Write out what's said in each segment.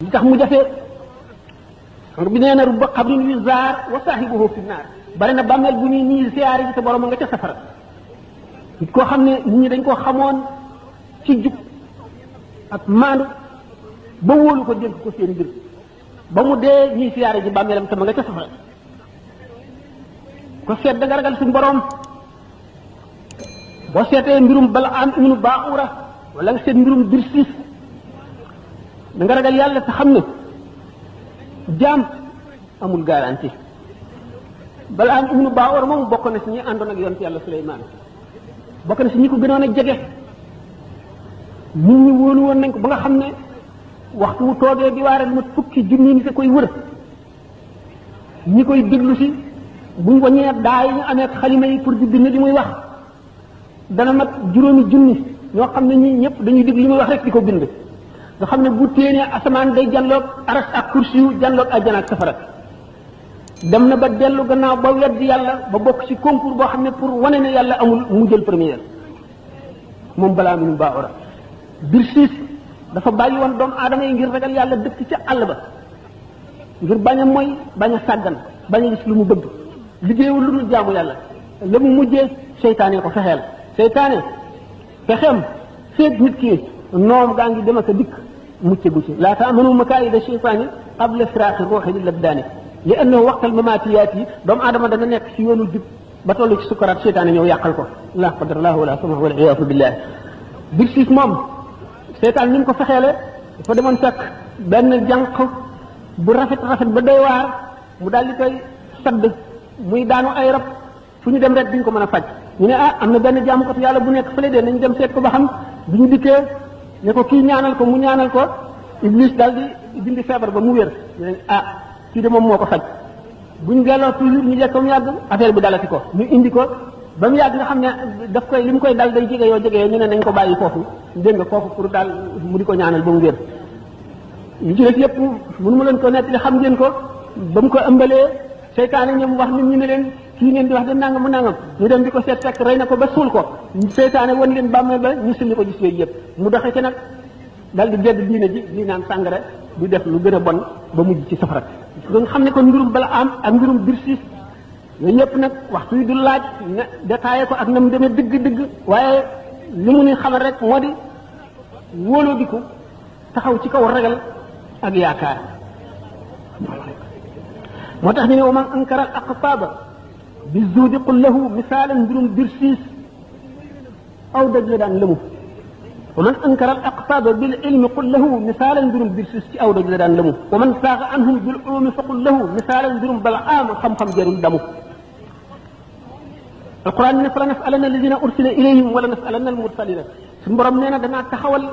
li tax mu jafe sang bi nee na rubba xabrin yu zaar wa saahibuhu fi naar bari na bàmmeel bu ñuy nii siyaare ji te borom nga ca safara nit koo xam ne nit ñi dañ koo xamoon ci jub ak maandu ba wóolu ko dénk ko seen mbir ba mu dee ñuy siyaare ji bàmmeelam te ma nga ca safara ko seet da nga ragal suñu borom boo seetee mbirum Balaam ibnu Baa'ura wala nga seet mbirum Birsiis da nga ragal yàlla te xam ne jaam amul garantie Balaam ibnu Baa'ura moom bokk na si ñi àndoon ak yonent yàlla Suleymaan bokk na si ñi ko gënoon a jege nit ñi wóolu woon nañ ko ba nga xam ne waxtu wu toogee di waare lu mat fukki junni nit a koy wër ñi koy déglu si buñ waññee daa yi ñu amee xalima yi pour di bind li muy wax dana mat juróomi junni ñoo xam ne ñi ñëpp dañuy déglu li muy wax rek di ko bind nga xam ne bu téenee asamaan day janloog aras ak kursi yu janloog àjjana ak safara dem na ba dellu gannaaw ba weddi yàlla ba bokk ci concours boo xam ne pour wane ne yàlla amul mu jël première moom Balaam ibnu Baa'ura Birsiis dafa bàyyi woon doomu aadama yi ngir ragal yàlla dëkk ca àll ba ngir bañ a mooy bañ a sàggan bañ a gis lu mu bëgg liggéeyul lu mu jaamu yàlla la mu mujjee seytaane ko fexeel seytaane fexeem feeg nit ki noom gaa ngi dem ak a dikk mucce gu ci laa ta'manu makaayida seytaani qabla firaaqi ruuhi lil abdaani li annahu waqtal mamaatiyaat yi doomu aadama dana nekk ci yoonu jub ba toll ci sukkaraat seytaane ñëw yàqal ko la qadarallahu wala sama wala iyaasu billahi Birsiis moom seytaan ni mu ko fexeele dafa demoon fekk benn jànq bu rafet ba doy waar mu daal di koy sadd muy daanu ay rab fu ñu dem rek duñ ko mën a faj ñu ne am na benn jaamukatu yàlla bu nekk fële de nañ dem seet ko ba xam bi ñu dikkee ne ko kii ñaanal ko mu ñaanal ko Iblis daal di dindi feebar ba mu wér ñu ne kii de moom moo ko faj buñ delloo toujours ñu lekk ba mu yàgg affaire bi dalati ko ñu indi ko ba mu yàgg nga xam ne daf koy li mu koy dal day jege yoo ñu ne nañ ko bàyyi foofu dégg nga foofu pour daal mu di ko ñaanal ba mu wér ñu ci def yëpp mënu ma leen ko nettali xam ngeen ko ba mu ko ëmbalee seytaane ñoom wax nit ñi ne leen kii ngeen di wax de nangam mu nangam ñu dem di ko seet fekk rey na ko ba suul ko seytaane wan leen bàmmeel ba ñu sulli ko gis yooyu yëpp mu doxee ci nag dal di gedd diine ji li naan sàngara du def lu gën a bon ba mujj ci safara nga xam ne kon mbirum Balaam ak mbirum Birsiis yooyu yëpp nag waxtu yi du laaj ne détaillé ko ak na mu demee dëgg-dëgg waaye li mu ni xamal rek moo di wóoloo di ko taxaw ci kaw ragal ak yaakaar moo tax ñu ne wa man ankara al aqtaaba bi zuudi qul lahu misaalan mbirum Birsiis aw daj la daan lëmu wa man ankara al aqtaaba bil ilmi qul lahu misaalan mbirum Birsiis ci aw daj la daan lëmu wa man saaxa anhum bil ulumi fa qul lahu misaalan mbirum Balaam xam-xam jarul damu alquran ne fa la nasalanna alladina ursila ilayhim wala nasalanna almursalina suñu borom nee na danaa taxawal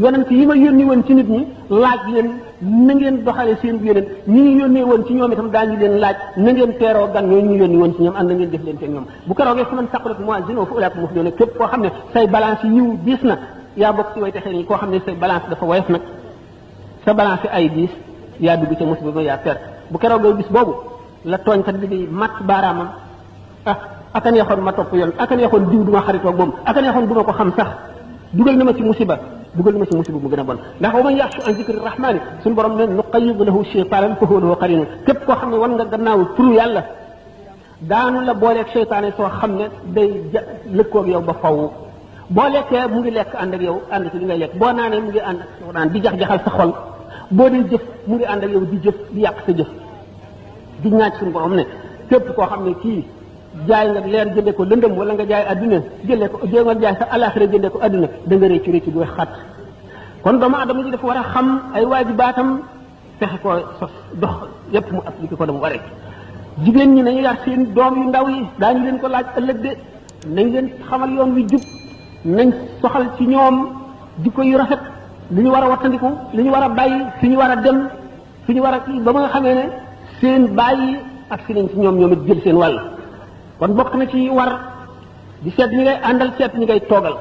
yonent yi ma yónni woon ci nit ñi laaj leen na ngeen doxale seen yonent ñi ñu yónnee woon ci ñoom itam daañu leen laaj na ngeen teeroo gan ñooñu ñu yónni woon ci ñoom ànd na ngeen def leen te ñoom bu keroogee fa man saqulat mawaaziinuhu fa ulaa'ika muflihuun képp koo xam ne say balance yi yiw diis na yaa bokk ci way texee nii koo xam ne say balance dafa woyof nag sa balance ay diis yaa dugg ca musiba ba yaa perte bu keroogee bis boobu la tooñkat bi di mat baaraamam aka neexoon ma topp yoon aka neexoon diw du ma xaritoo moom aka neexoon du ma ko xam sax dugal na ma ci musiba mu gën a bon ndax wa man yaxshu an zikri rahmaani suñu borom ne nuqayyid lahu shaytaanan fa huwa lahu qariin képp koo xam ne wan nga gannaaw turu yàlla daanu la booleeg seytaane soo xam ne day lëkkoog yow ba faw boo lekkee mu ngi lekk ànd ak yow ànd ci li ngay lekk boo naanee mu ngi ànd ak naan di jax-jaxal sa xol boo dee jëf mu ngi ànd ak yow di jëf di yàq sa jëf di ñaaj suñu borom ne képp koo xam ne kii jaay nga leer jënde ko lëndëm wala nga jaay adduna jënde ko nga jaay sa alaxira jënde ko adduna da nga réccu réccu bu xat kon doomu adama ji dafa war a xam ay waajibaatam fexe ko sos dox yépp mu appliqué ko dama waree jigéen ñi nañu yar seen doom yu ndaw yi daañu leen ko laaj ëllëg de nañ leen xamal yoon wi jub nañ soxal ci ñoom jikko yu rafet li ñu war a wattandiku li ñu war a bàyyi fi ñu war a dem fi ñu war a kii ba nga xamee ne seen bàyyi ak si nañ ci ñoom it jël seen wàll kon bokk na ci war di seet ñi ngay àndal seet ñi ngay toogal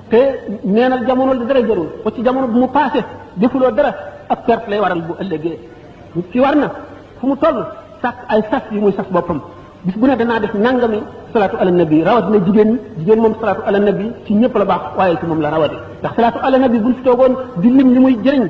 te neenal jamono di dara jarul ko ci jamono bu mu passé defuloo dara ak perte lay waral bu ëllëgee nit ki war na fu mu toll sàkk ay sas yi muy sas boppam bis bu ne danaa def nangami salaatu ala nabi rawatina jigéen moom salaatu ala nabi ci ñëpp la baax waaye ci moom la rawati ndax salaatu ala nabi buñ fi toogoon di lim li muy jëriñ